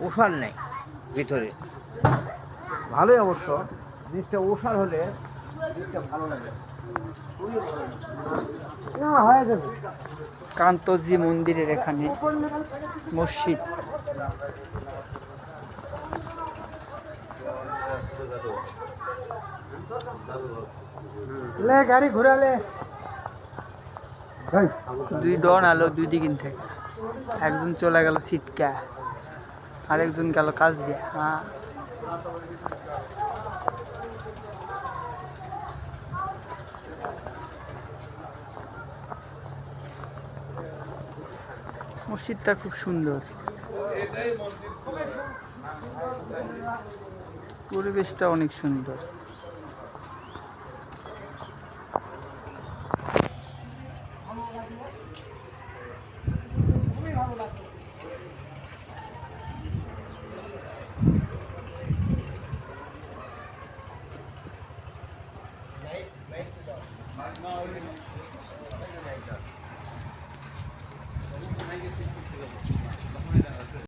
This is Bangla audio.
ওষার নেই ভিতরে, ভালোই অবশ্য জিনিসটা ওষার হলে জিনিসটা ভালো লাগে। না হয়ে যাবে। কান্তজি মন্দিরের এখানে মসজিদ। লে গাড়ি ঘুরালে দুই ডন আলো দুই দিকিন থেকে, একজন চলে গেল সিটকা, আরেকজন গেল কাজ দিয়ে। হ্যাঁ, মসজিদটা খুব সুন্দর, পরিবেশটা অনেক সুন্দর।